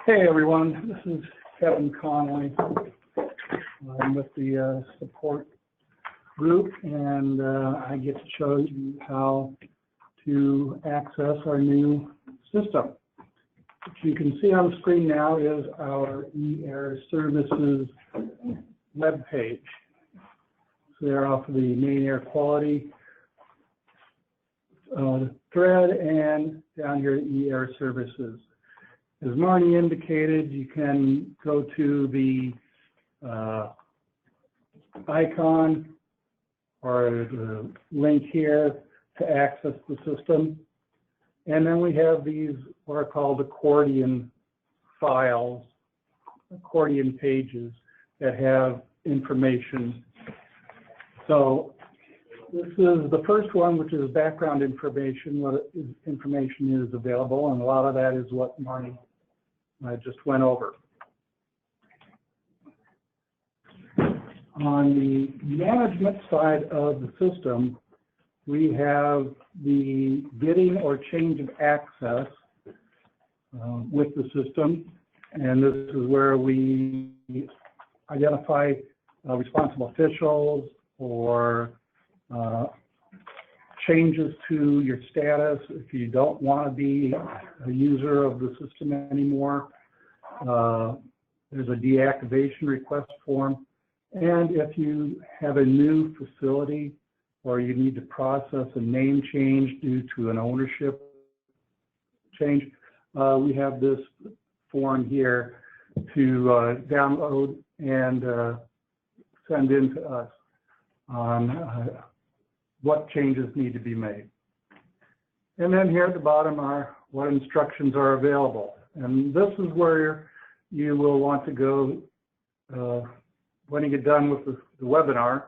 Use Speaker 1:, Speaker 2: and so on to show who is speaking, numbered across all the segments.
Speaker 1: Hey everyone, this is Kevin Conley. I'm with the support group, and I get to show you how to access our new system. What you can see on the screen now is our EASYair services web page. So they're off of the main air quality thread, and down here EASYair services. As Marnie indicated, you can go to the icon or the link here to access the system. And then we have these what are called accordion files, accordion pages that have information. So this is the first one, which is background information. What information is available, and a lot of that is what Marnie just went over. On the management side of the system, we have the getting or change of access with the system, and this is where we identify responsible officials or changes to your status if you don't want to be a user of the system anymore. There's a deactivation request form. And if you have a new facility or you need to process a name change due to an ownership change, we have this form here to download and send in to us on what changes need to be made. And then here at the bottom are what instructions are available. And this is where you will want to go when you get done with the webinar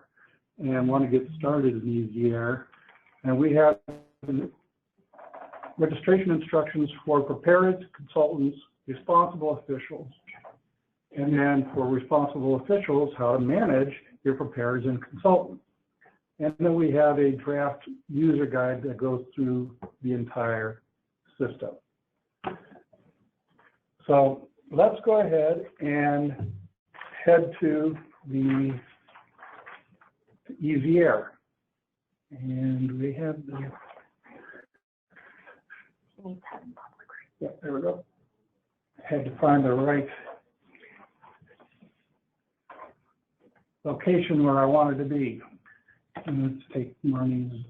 Speaker 1: and want to get started in EASYair. And we have registration instructions for preparers, consultants, responsible officials. And then for responsible officials, how to manage your preparers and consultants. And then we have a draft user guide that goes through the entire system. So let's go ahead and head to the EASYair. And we have the, yeah, there we go. Had to find the right location where I wanted to be. And let's take Marnie's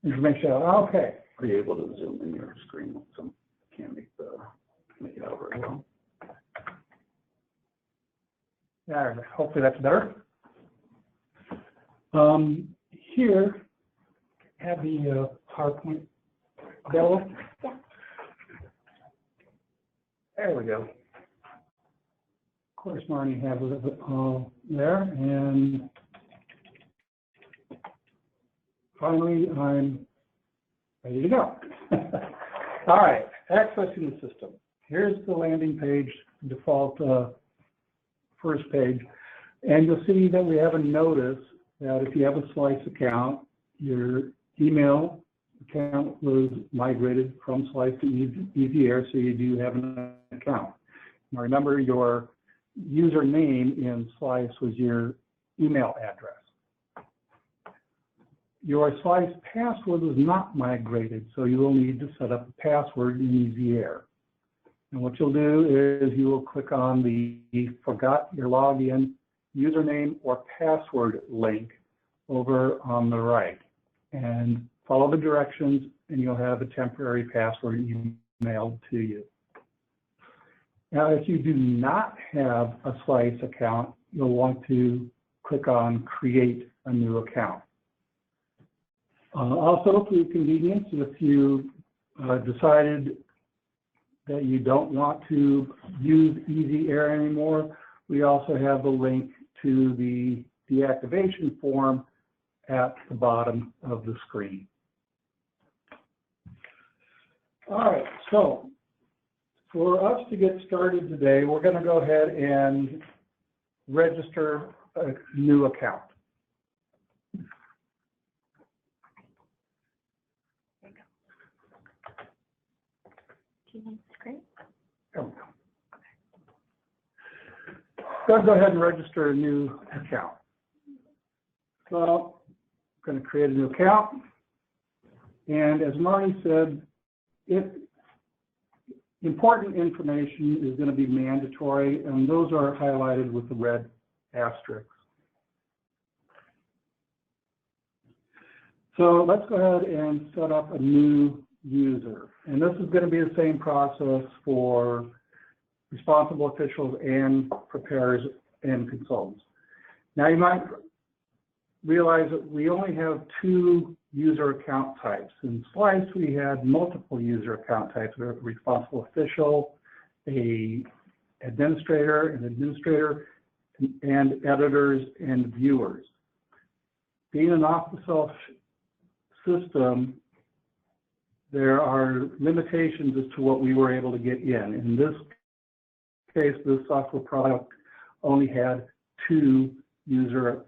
Speaker 1: information out. Okay.
Speaker 2: Are you able to zoom in your screen? Some can't make it out very well.
Speaker 1: Yeah, hopefully that's better. Here, have the PowerPoint available. Yeah. There we go. Of course, Marnie has it there, and finally, I'm ready to go. All right, accessing the system. Here's the landing page, default first page, and you'll see that we have a notice that if you have a Slice account, your email account was migrated from Slice to EASYair, so you do have an account. Now remember, your username in Slice was your email address. Your Slice password was not migrated, so you will need to set up a password in EASYair. And what you'll do is you will click on the Forgot Your Login username or password link over on the right, and follow the directions, and you'll have a temporary password emailed to you. Now, if you do not have a Slice account, you'll want to click on Create a New Account. Also, for your convenience, if you decided that you don't want to use EASYair anymore, we also have the link to the deactivation form at the bottom of the screen. All right, so for us to get started today, we're going to go ahead and register a new account. Let's go ahead and register a new account. So I'm going to create a new account. And as Marty said, important information is going to be mandatory, and those are highlighted with the red asterisks. So let's go ahead and set up a new user. And this is going to be the same process for responsible officials and preparers and consultants. Now you might realize that we only have 2 user account types. In Slice, we had multiple user account types. We have a responsible official, an administrator, and editors and viewers. Being an off-the-shelf system, there are limitations as to what we were able to get in. In this case, this software product only had 2 user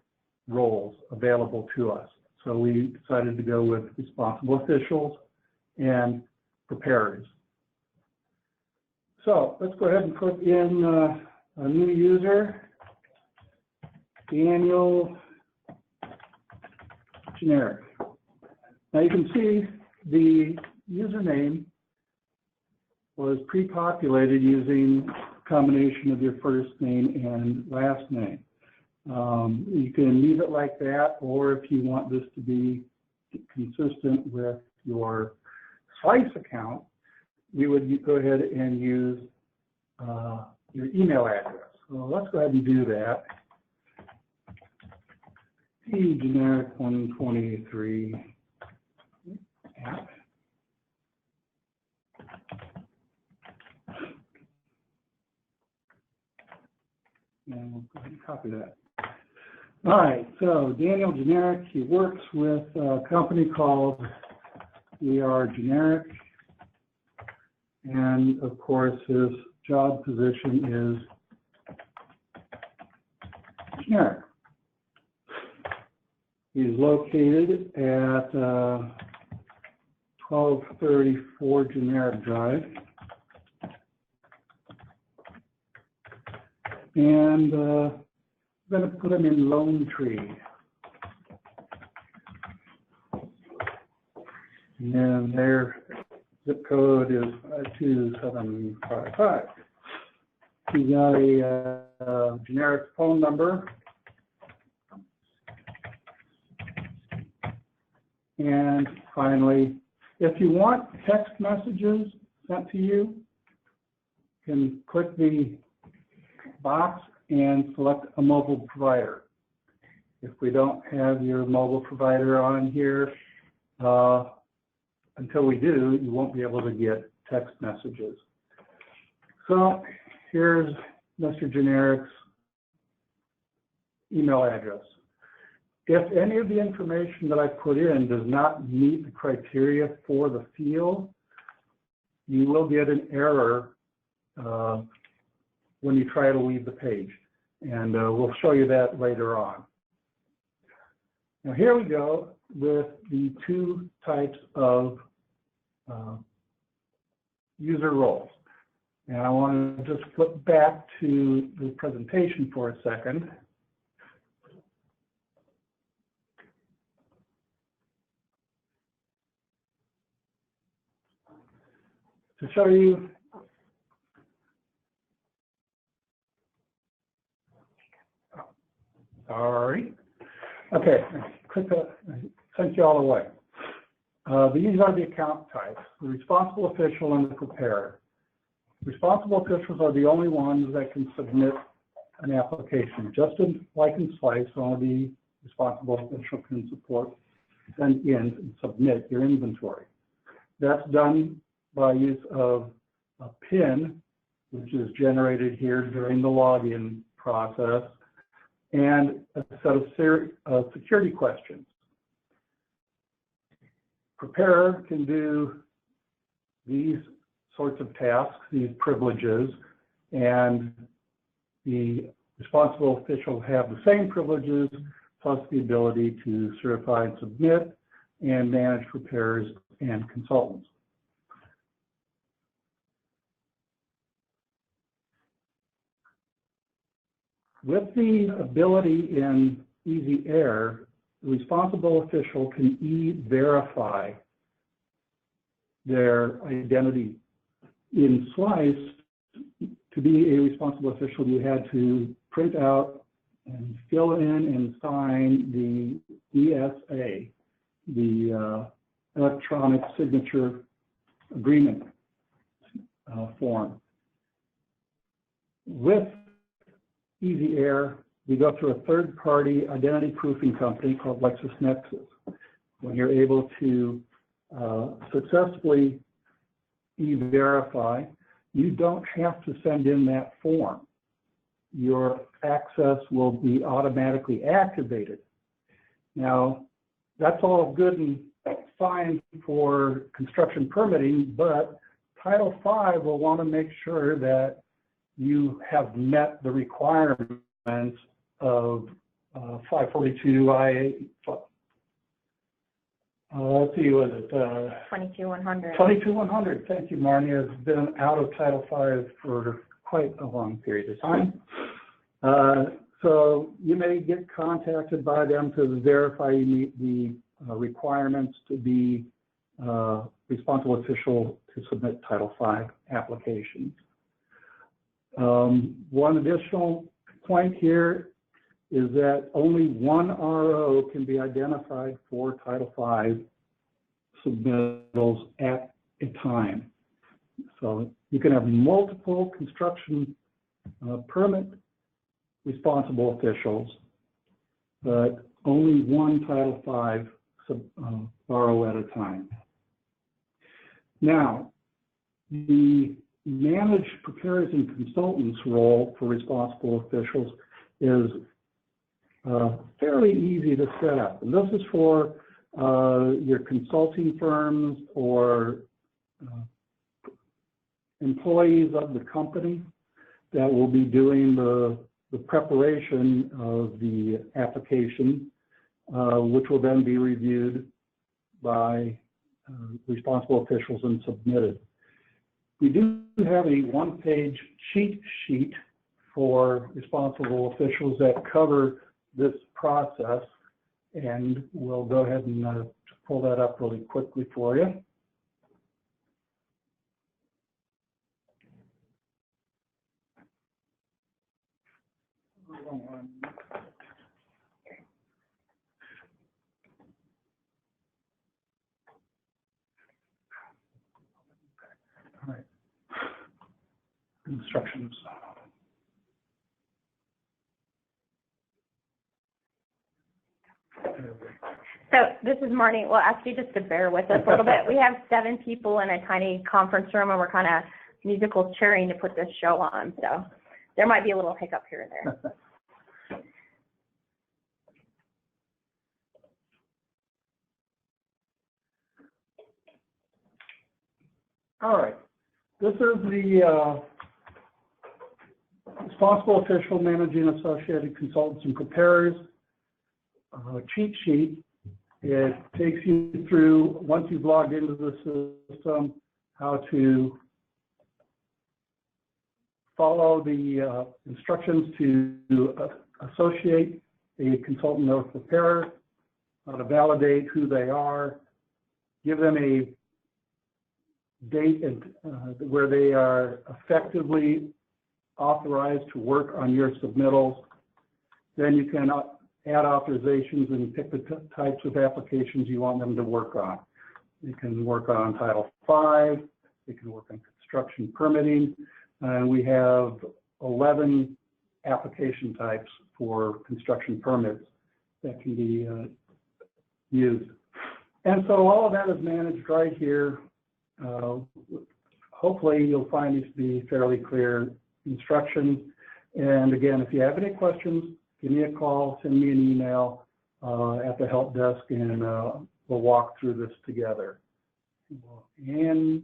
Speaker 1: roles available to us. So we decided to go with responsible officials and preparers. So let's go ahead and put in a new user, Daniel Generic. Now you can see the username was pre-populated using a combination of your first name and last name. You can leave it like that, or if you want this to be consistent with your Slice account, we would go ahead and use your email address. So let's go ahead and do that. Generic 123 app. And we'll go ahead and copy that. All right, so Daniel Generic, he works with a company called EASYair Generic, and of course his job position is generic. He's located at 1234 Generic Drive, and I'm going to put him in Lone Tree. And their zip code is 52755. He's got a generic phone number. And finally, if you want text messages sent to you, you can click the box and select a mobile provider. If we don't have your mobile provider on here, until we do, you won't be able to get text messages. So here's Mr. Generic's email address. If any of the information that I put in does not meet the criteria for the field, you will get an error when you try to leave the page. And we'll show you that later on. Now here we go with the 2 types of user roles. And I want to just flip back to the presentation for a second. To show you sorry. Okay, sent you all away. These are the account types, the responsible official and the preparer. Responsible officials are the only ones that can submit an application. Just like in Slice, only the responsible official can send in and submit your inventory. That's done by use of a PIN, which is generated here during the login process, and a set of security questions. Preparer can do these sorts of tasks, these privileges, and the responsible official have the same privileges, plus the ability to certify and submit and manage preparers and consultants. With the ability in EASYAir, the responsible official can e-verify their identity. In SLICE, to be a responsible official, you had to print out and fill in and sign the ESA, the electronic signature agreement form. With EASYAir, we go through a third-party identity proofing company called LexisNexis. When you're able to successfully e-verify, you don't have to send in that form. Your access will be automatically activated. Now, that's all good and fine for construction permitting, but Title V will want to make sure that you have met the requirements of 542 IA. Let's see, was it
Speaker 3: 22100?
Speaker 1: 22100. Thank you, Marnie. It's been out of Title V for quite a long period of time. So you may get contacted by them to verify you meet the requirements to be responsible official to submit Title V applications. One additional point here is that only one RO can be identified for Title V submittals at a time. So you can have multiple construction permit responsible officials, but only one Title V RO at a time. Now, the managed preparers and consultants role for responsible officials is fairly easy to set up. And this is for your consulting firms or employees of the company that will be doing the preparation of the application, which will then be reviewed by responsible officials and submitted. We do have a one-page cheat sheet for responsible officials that cover this process, and we'll go ahead and pull that up really quickly for you. All right. Instructions.
Speaker 3: So this is Marnie. We'll ask you just to bear with us a little bit. We have 7 people in a tiny conference room, and we're kind of musical chairing to put this show on. So there might be a little hiccup here and there.
Speaker 1: All right. This is the responsible official managing associated consultants and preparers cheat sheet. It takes you through, once you've logged into the system, how to follow the instructions to associate a consultant or preparer, how to validate who they are, give them a date and where they are effectively authorized to work on your submittals. Then you can add authorizations and pick the types of applications you want them to work on. They can work on Title V, they can work on construction permitting, and we have 11 application types for construction permits that can be used. And so all of that is managed right here. Hopefully you'll find these to be fairly clear instructions. And again, if you have any questions, give me a call, send me an email at the help desk, and we'll walk through this together. And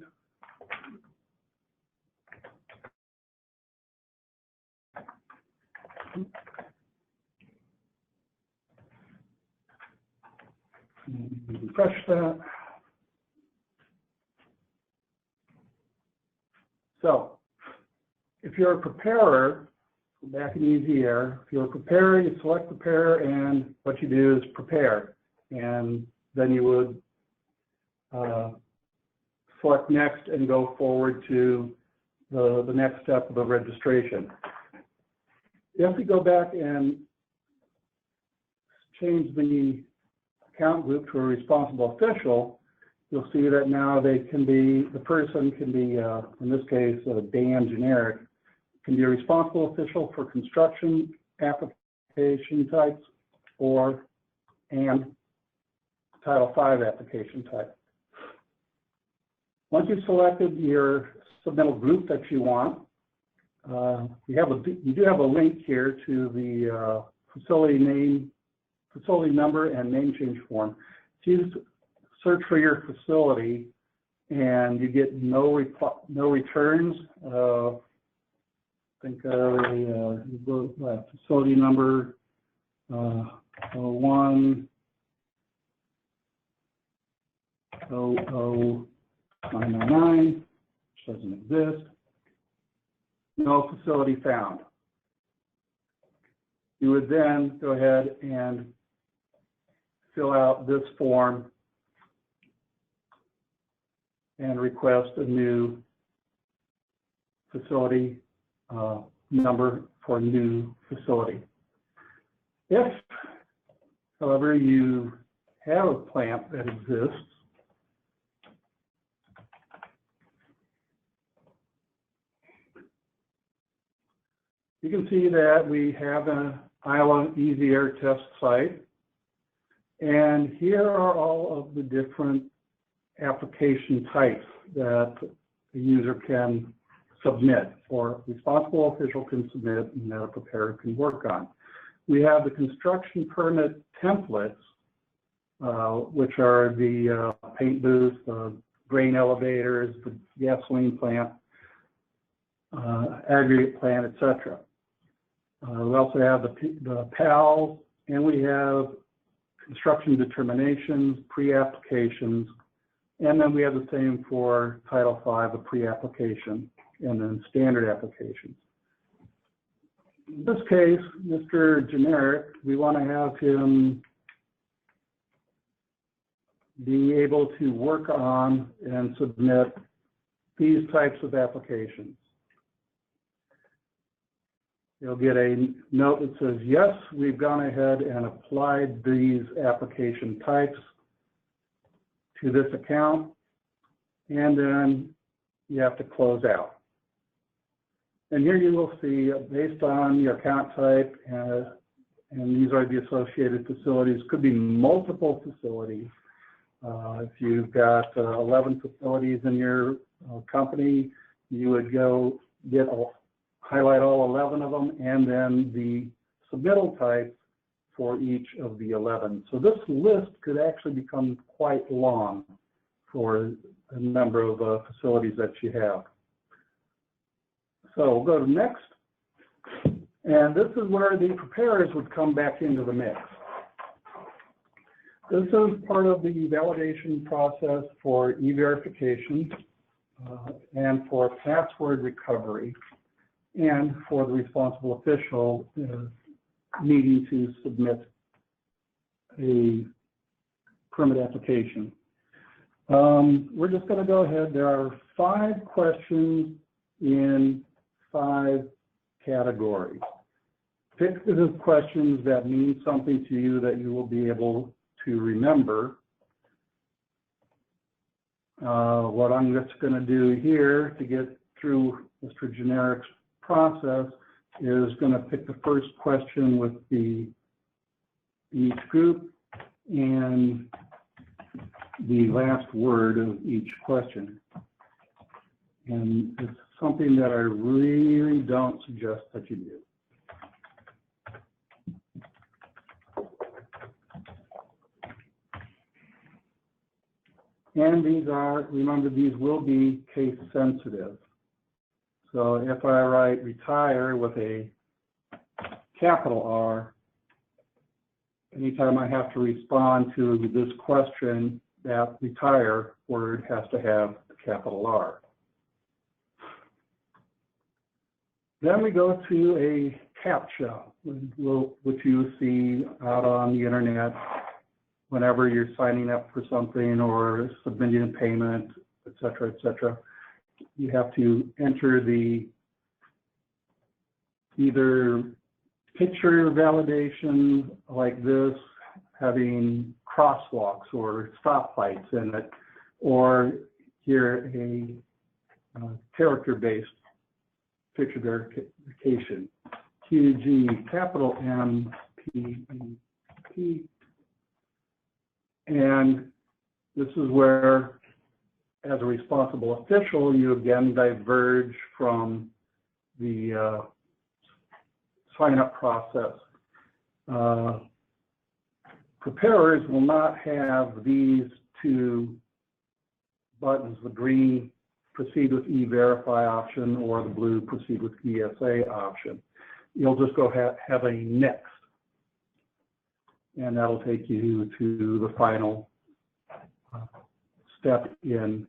Speaker 1: refresh that. So if you're a preparer back in EASYAir, if you're prepared, you select prepare, and what you do is prepare. And then you would select next and go forward to the next step of the registration. If we go back and change the account group to a responsible official, you'll see that now they can be, the person can be, in this case, Dan Generic, can be a responsible official for construction application types and Title V application type. Once you've selected your submittal group that you want, you do have a link here to the facility name, facility number, and name change form. So you search for your facility, and you get no returns. Think facility number 01-00999, which doesn't exist. No facility found. You would then go ahead and fill out this form and request a new facility number for a new facility. If, however, you have a plant that exists, you can see that we have an Iowa EASYair test site, and here are all of the different application types that the user can submit, or responsible official can submit, and that a preparer can work on. We have the construction permit templates, which are the paint booths, the grain elevators, the gasoline plant, aggregate plant, etc. We also have the PALs, and we have construction determinations, pre-applications, and then we have the same for Title V, the pre-application, and then standard applications. In this case, Mr. Generic, we want to have him be able to work on and submit these types of applications. You'll get a note that says, yes, we've gone ahead and applied these application types to this account, and then you have to close out. And here you will see, based on your account type, and these are the associated facilities, could be multiple facilities. If you've got 11 facilities in your company, you would go highlight all 11 of them, and then the submittal type for each of the 11. So this list could actually become quite long for a number of facilities that you have. So we'll go to next, and this is where the preparers would come back into the mix. This is part of the validation process for e-verification and for password recovery, and for the responsible official needing to submit a permit application. We're just going to go ahead. There are 5 questions in 5 categories. Pick the questions that mean something to you that you will be able to remember. What I'm just going to do here to get through Mr. Generic's process is going to pick the first question with each group and the last word of each question. And it's something that I really don't suggest that you do. And these are, remember, these will be case sensitive. So if I write retire with a capital R, anytime I have to respond to this question, that retire word has to have a capital R. Then we go to a CAPTCHA, which you see out on the internet whenever you're signing up for something or submitting a payment, et cetera, et cetera. You have to enter the either picture validation like this, having crosswalks or stoplights in it, or here a character-based picture verification, QG, capital M, P, P. And this is where, as a responsible official, you again diverge from the sign-up process. Preparers will not have these two buttons, the green proceed with E-Verify option or the blue proceed with ESA option. You'll just go have a next, and that'll take you to the final step in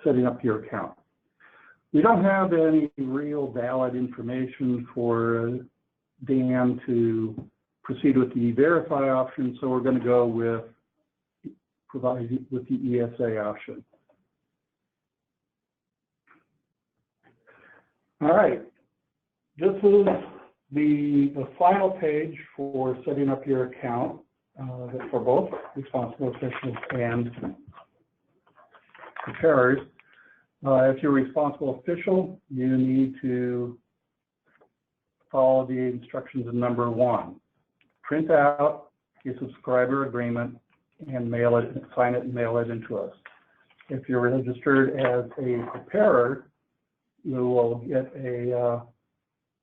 Speaker 1: setting up your account. We don't have any real valid information for Dan to proceed with the E-Verify option, so we're going to go with provided with the ESA option. All right, this is the final page for setting up your account for both responsible officials and preparers. If you're a responsible official, you need to follow the instructions in number 1. Print out your subscriber agreement and mail it, sign it and mail it into us. If you're registered as a preparer, you will get a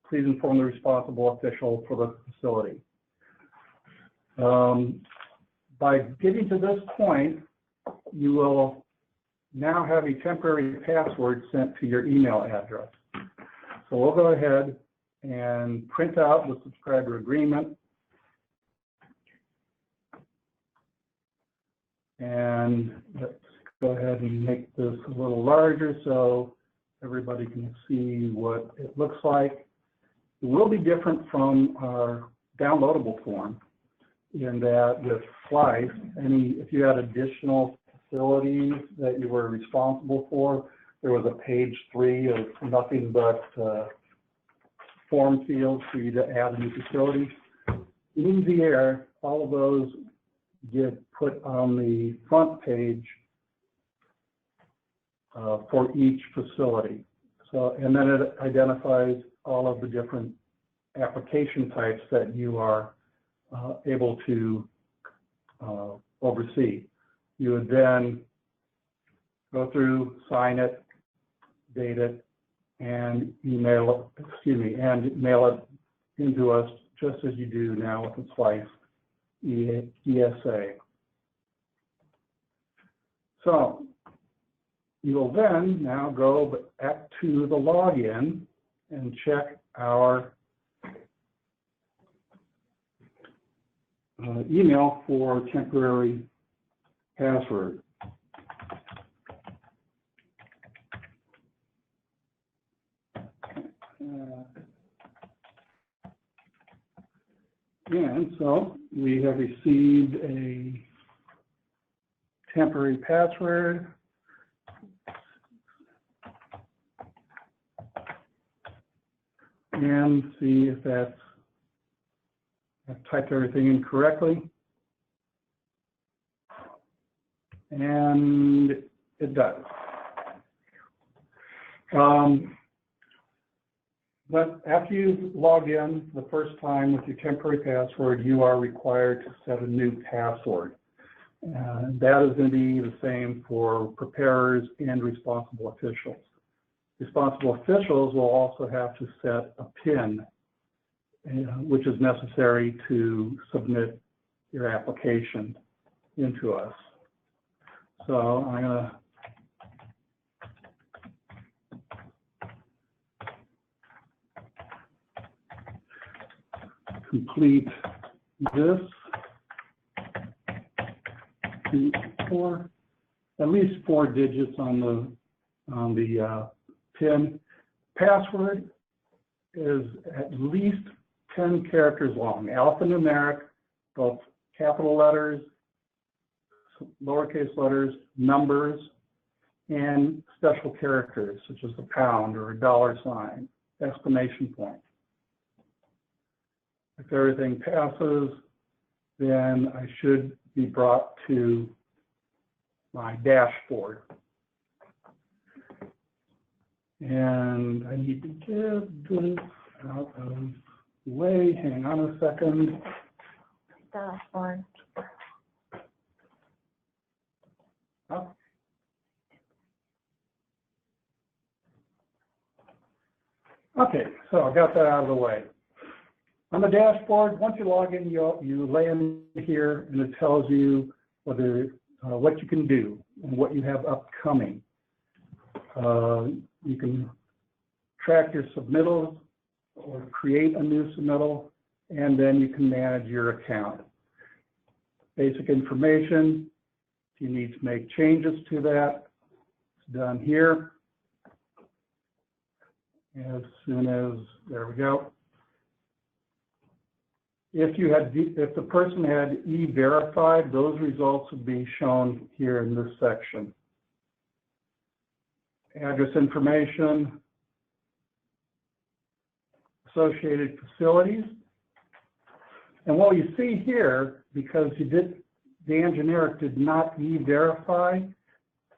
Speaker 1: please inform the responsible official for the facility. By getting to this point, you will now have a temporary password sent to your email address. So we'll go ahead and print out the subscriber agreement. And let's go ahead and make this a little larger so everybody can see what it looks like. It will be different from our downloadable form in that with Slice, if you had additional facilities that you were responsible for, there was a page 3 of nothing but form fields for you to add a new facility. In EASYair, all of those get put on the front page for each facility. So, and then it identifies all of the different application types that you are able to oversee. You would then go through, sign it, date it, and mail it into us just as you do now with the Slice ESA. So you will then now go back to the login and check our email for temporary password. And so we have received a temporary password. And see if I've typed everything in correctly. And it does. But after you log in the first time with your temporary password, you are required to set a new password. That is going to be the same for preparers and responsible officials. Responsible officials will also have to set a PIN, which is necessary to submit your application into us. So I'm going to complete this at least 4 digits on the PIN, password is at least 10 characters long, alphanumeric, both capital letters, lowercase letters, numbers, and special characters such as a pound or a $, exclamation point. If everything passes, then I should be brought to my dashboard. And I need to get this out of the way. Hang on a second.
Speaker 3: Dashboard.
Speaker 1: Oh. Okay, so I got that out of the way. On the dashboard, once you log in, you land here, and it tells you whether what you can do and what you have upcoming. You can track your submittals or create a new submittal, and then you can manage your account. Basic information, if you need to make changes to that, it's done here. As soon as, there we go. If the person had e-verified, those results would be shown here in this section. Address information, associated facilities. And what you see here, because Dan Generic did not e-verify,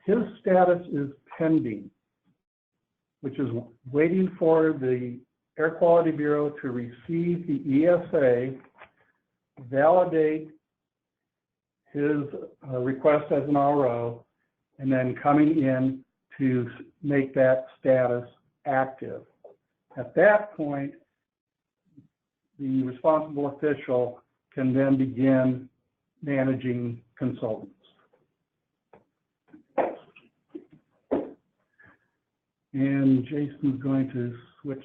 Speaker 1: his status is pending, which is waiting for the Air Quality Bureau to receive the ESA, validate his request as an RO, and then coming in to make that status active. At that point, the responsible official can then begin managing consultants. And Jason's going to switch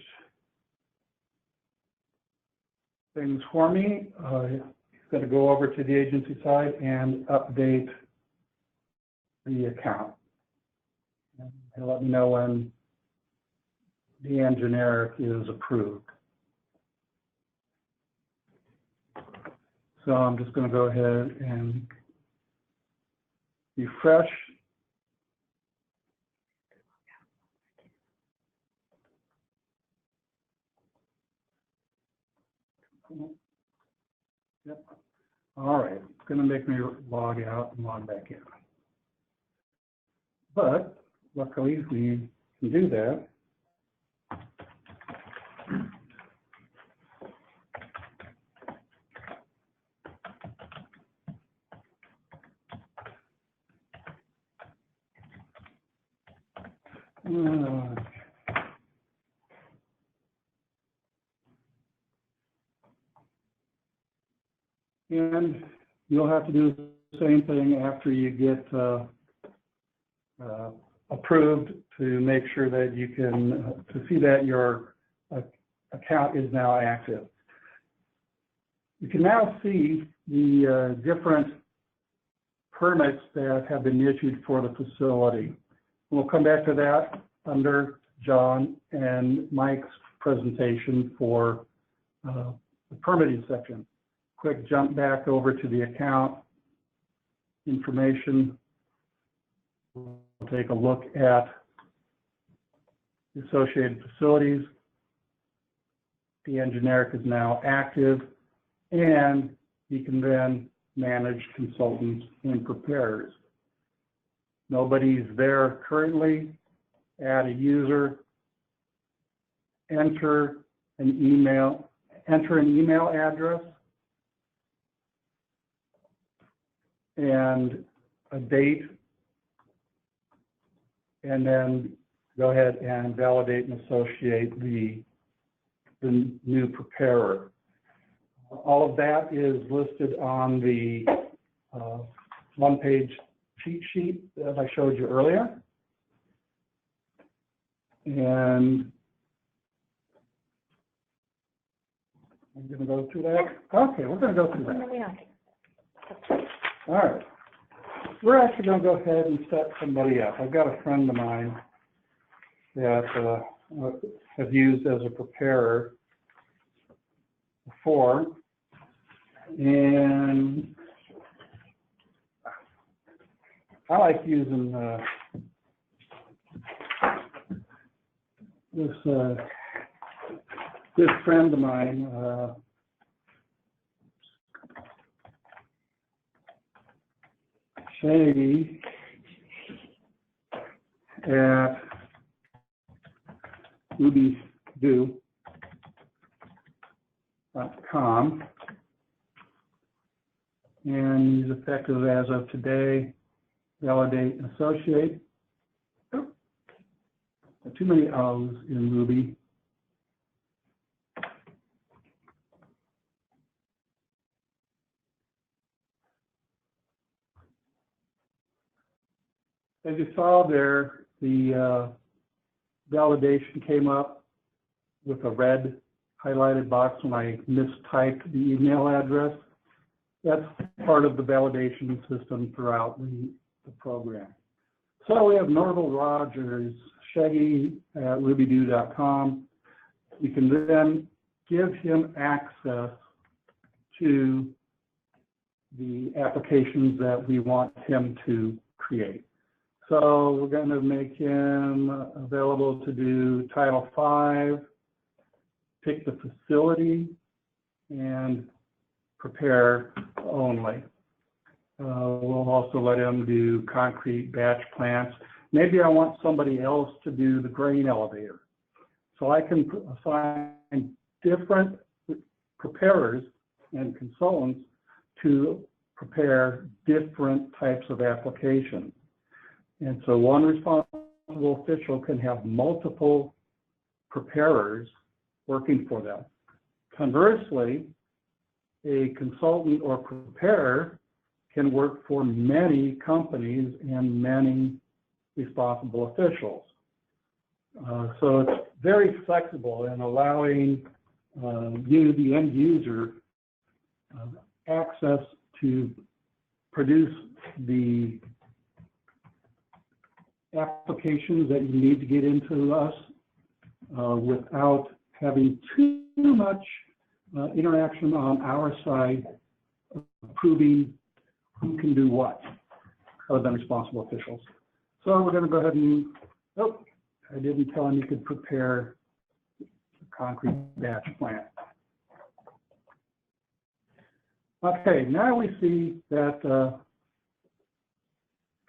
Speaker 1: things for me. He's going to go over to the agency side and update the account. And he'll let me know when DN Generic is approved. So I'm just going to go ahead and refresh. Yep. All right, it's going to make me log out and log back in. But luckily we can do that. And you'll have to do the same thing after you get approved to make sure that you can to see that your account is now active. You can now see the different permits that have been issued for the facility. We'll come back to that under John and Mike's presentation for the permitting section. Quick jump back over to the account information. We'll take a look at the associated facilities. DN Generic is now active, and you can then manage consultants and preparers. Nobody's there currently. Add a user, enter an email address and a date, and then go ahead and validate and associate the new preparer. All of that is listed on the one-page cheat sheet that I showed you earlier. And I'm going to go through that. Okay, we're going to go through that. All right. We're actually going to go ahead and set somebody up. I've got a friend of mine that have used as a preparer before. And I like using this good friend of mine, Shady at iowadnr.gov, and he's effective as of today. Validate and associate. Oh, too many O's in Ruby. As you saw there, the validation came up with a red highlighted box when I mistyped the email address. That's part of the validation system throughout the program. So we have Norval Rogers, Shaggy at rubydoo.com. We can then give him access to the applications that we want him to create. So we're going to make him available to do Title V, pick the facility, and prepare only. We'll also let him do concrete batch plants. Maybe I want somebody else to do the grain elevator. So I can assign different preparers and consultants to prepare different types of applications. And so one responsible official can have multiple preparers working for them. Conversely, a consultant or preparer can work for many companies and many responsible officials. So it's very flexible in allowing you, the end user, access to produce the applications that you need to get into us without having too much interaction on our side, approving who can do what, other than responsible officials. So we're going to go ahead and, oh, I didn't tell him you could prepare a concrete batch plant. Okay, now we see that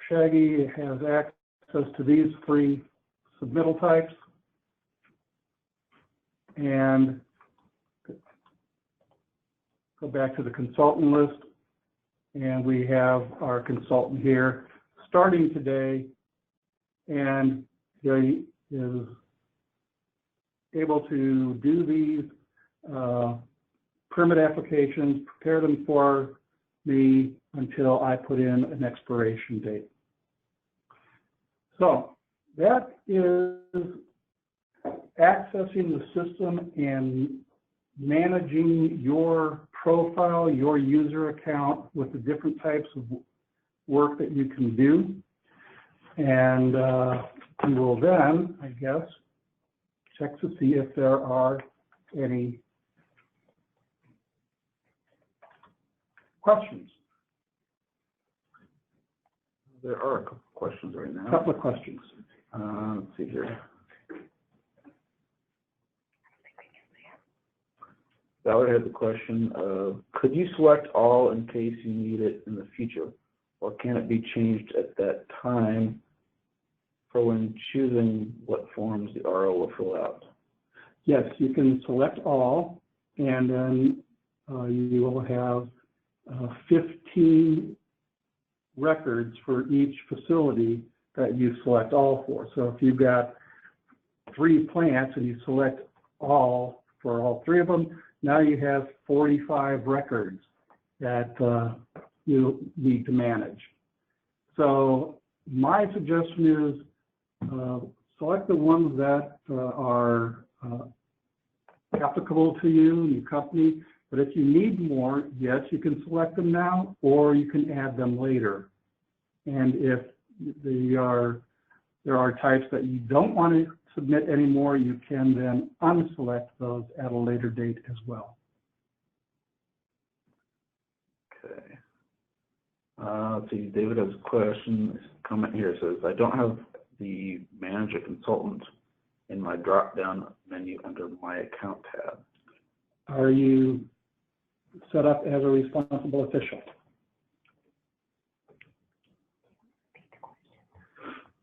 Speaker 1: Shaggy has access to these three submittal types, and go back to the consultant list, and we have our consultant here starting today, and he is able to do these permit applications, prepare them for me until I put in an expiration date. So that is accessing the system and managing your profile, your user account with the different types of work that you can do. And we will then, I guess, check to see if there are any questions.
Speaker 2: There are a couple of questions right now.
Speaker 1: A couple of questions.
Speaker 2: Let's see here. Valerie had the question of, could you select all in case you need it in the future, or can it be changed at that time for when choosing what forms the RO will fill out?
Speaker 1: Yes, you can select all, and then you will have 15 records for each facility that you select all for. So if you've got 3 plants and you select all for all 3 of them, now you have 45 records that you need to manage. So my suggestion is select the ones that are applicable to you and your company. But if you need more, yes, you can select them now, or you can add them later. And if there are types that you don't want to submit anymore, you can then unselect those at a later date as well.
Speaker 2: Okay. Let's see, David has a question, comment here. It says, I don't have the manage a consultant in my drop-down menu under my account tab.
Speaker 1: Are you set up as a responsible official?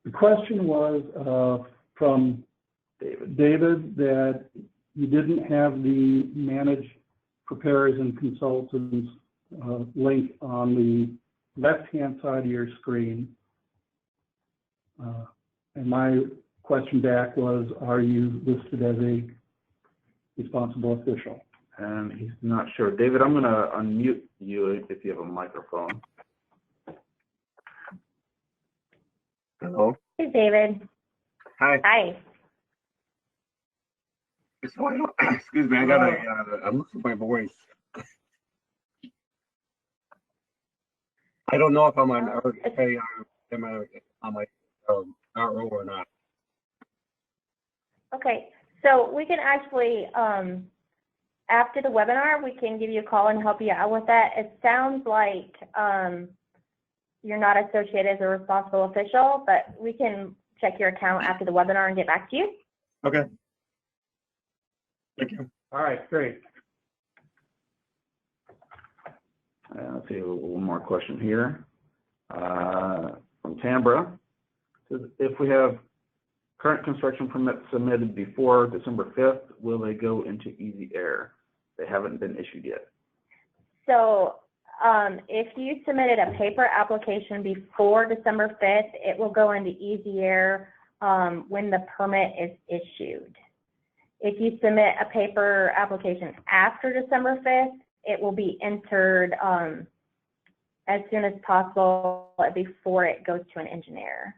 Speaker 1: The question was from David that you didn't have the manage preparers and consultants link on the left-hand side of your screen. And my question back was, are you listed as a responsible official?
Speaker 2: And he's not sure. David, I'm going to unmute you if you have a microphone.
Speaker 4: Hello.
Speaker 3: Hey, David.
Speaker 4: Hi.
Speaker 3: Hi.
Speaker 4: So I don't, excuse me, I got I'm losing my voice. I don't know if I'm on RO or not.
Speaker 3: Okay, so we can actually, after the webinar, we can give you a call and help you out with that. It sounds like you're not associated as a responsible official, but we can check your account after the webinar and get back to you.
Speaker 4: Okay. Thank you.
Speaker 1: All right, great.
Speaker 2: Let's see, one more question here. From Tambra. Says, if we have current construction permits submitted before December 5th, will they go into EASYAir? They haven't been issued yet.
Speaker 3: So if you submitted a paper application before December 5th, it will go into EASYAir when the permit is issued. If you submit a paper application after December 5th, it will be entered as soon as possible before it goes to an engineer.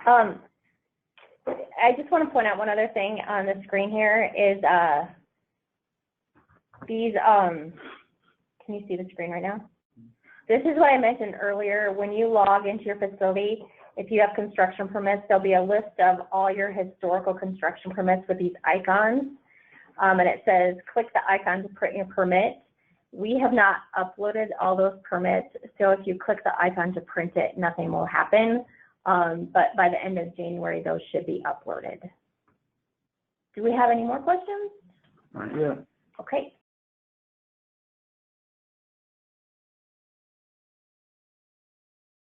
Speaker 3: I just want to point out one other thing on the screen here is these, can you see the screen right now? This is what I mentioned earlier. When you log into your facility, if you have construction permits, there'll be a list of all your historical construction permits with these icons. And it says, click the icon to print your permit. We have not uploaded all those permits, so if you click the icon to print it, nothing will happen. But by the end of January, those should be uploaded. Do we have any more questions?
Speaker 2: Not yet.
Speaker 3: Okay.